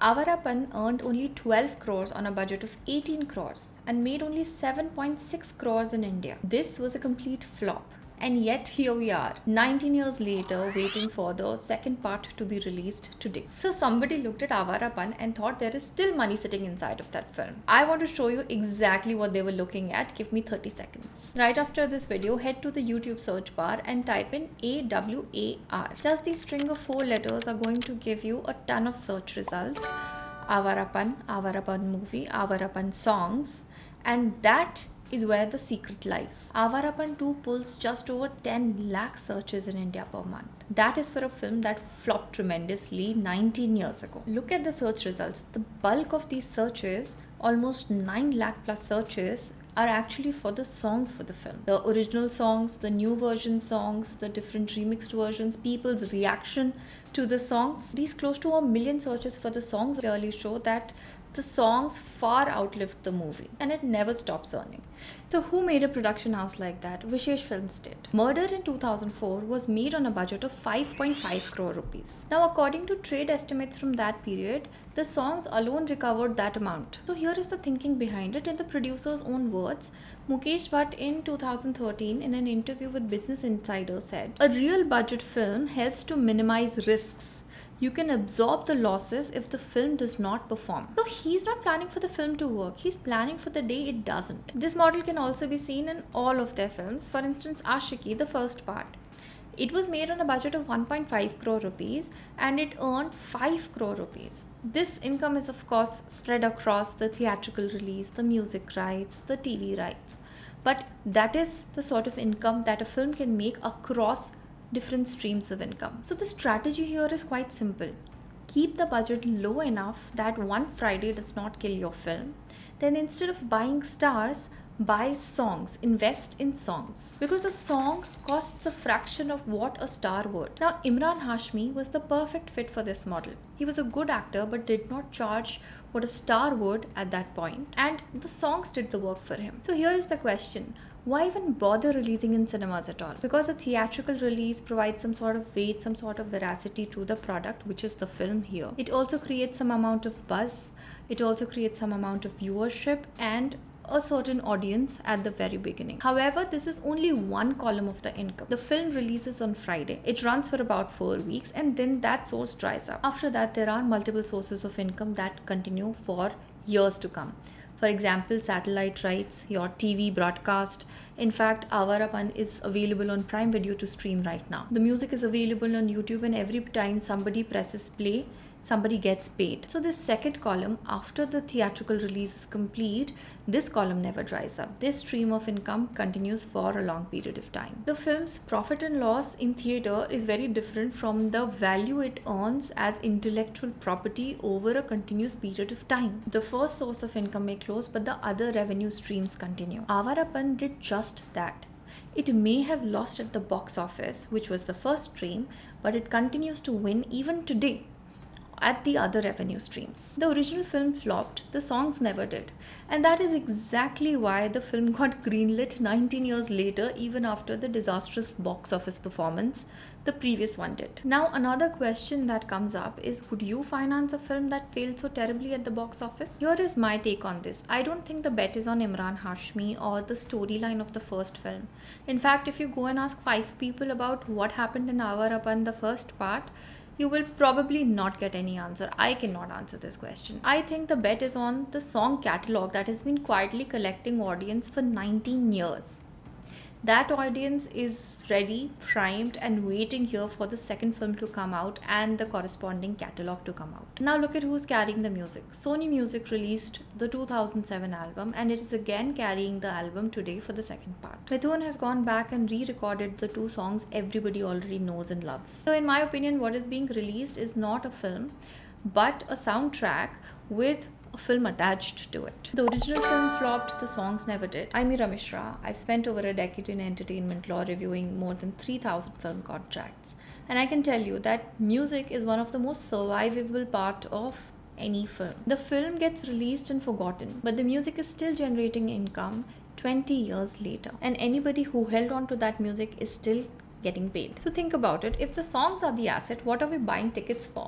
Awarapan earned only 12 crores on a budget of 18 crores and made only 7.6 crores in India. This was a complete flop. And yet here we are, 19 years later, waiting for the second part to be released today. So somebody looked at Awarapan and thought there is still money sitting inside of that film. I want to show you exactly what they were looking at. Give me 30 seconds. Right after this video, head to the YouTube search bar and type in AWAR. Just the string of 4 letters are going to give you a ton of search results. Awarapan, Awarapan movie, Awarapan songs, and that is where the secret lies. Awarapan 2 pulls just over 10 lakh searches in India per month. That is for a film that flopped tremendously 19 years ago. Look at the search results. The bulk of these searches, almost 9 lakh plus searches, are actually for the songs for the film. The original songs, the new version songs, the different remixed versions, people's reaction to the songs. These close to 1 million searches for the songs really show that the songs far outlived the movie and it never stops earning. So who made a production house like that? Vishesh Films did. Murder in 2004 was made on a budget of 5.5 crore rupees. Now according to trade estimates from that period, the songs alone recovered that amount. So here is the thinking behind it in the producer's own words. Mukesh Bhatt in 2013 in an interview with Business Insider said, "A real budget film helps to minimize risks. You can absorb the losses if the film does not perform." So he's not planning for the film to work, he's planning for the day it doesn't. This model can also be seen in all of their films. For instance, Aashiqui, the first part. It was made on a budget of 1.5 crore rupees and it earned 5 crore rupees. This income is of course spread across the theatrical release, the music rights, the TV rights. But that is the sort of income that a film can make across different streams of income. So the strategy here is quite simple. Keep the budget low enough that one Friday does not kill your film. Then instead of buying stars, buy songs, invest in songs. Because a song costs a fraction of what a star would. Now Emraan Hashmi was the perfect fit for this model. He was a good actor but did not charge what a star would at that point, and the songs did the work for him. So here is the question. Why even bother releasing in cinemas at all? Because a theatrical release provides some sort of weight, some sort of veracity to the product, which is the film here. It also creates some amount of buzz. It also creates some amount of viewership and a certain audience at the very beginning. However, this is only one column of the income. The film releases on Friday. It runs for about 4 weeks and then that source dries up. After that, there are multiple sources of income that continue for years to come. For example, satellite rights, your TV broadcast. In fact, Awarapan is available on Prime Video to stream right now. The music is available on YouTube and every time somebody presses play, somebody gets paid. So this second column, after the theatrical release is complete, this column never dries up. This stream of income continues for a long period of time. The film's profit and loss in theater is very different from the value it earns as intellectual property over a continuous period of time. The first source of income may close, but the other revenue streams continue. Awarapan did just that. It may have lost at the box office, which was the first stream, but it continues to win even today at the other revenue streams. The original film flopped, the songs never did. And that is exactly why the film got greenlit 19 years later, even after the disastrous box office performance the previous one did. Now another question that comes up is, would you finance a film that failed so terribly at the box office? Here is my take on this. I don't think the bet is on Emraan Hashmi or the storyline of the first film. In fact, if you go and ask 5 people about what happened in Awarapan, the first part, you will probably not get any answer. I cannot answer this question. I think the bet is on the song catalog that has been quietly collecting audience for 19 years. That audience is ready, primed and waiting here for the second film to come out and the corresponding catalog to come out. Now look at who's carrying the music. Sony Music released the 2007 album and it is again carrying the album today for the second part. Mithoon has gone back and re-recorded the 2 songs everybody already knows and loves. So in my opinion, what is being released is not a film but a soundtrack with a film attached to it. The original film flopped, the songs never did. I'm Meera Mishra. I've spent over a decade in entertainment law reviewing more than 3,000 film contracts. And I can tell you that music is one of the most survivable part of any film. The film gets released and forgotten, but the music is still generating income 20 years later. And anybody who held on to that music is still getting paid. So think about it. If the songs are the asset, what are we buying tickets for?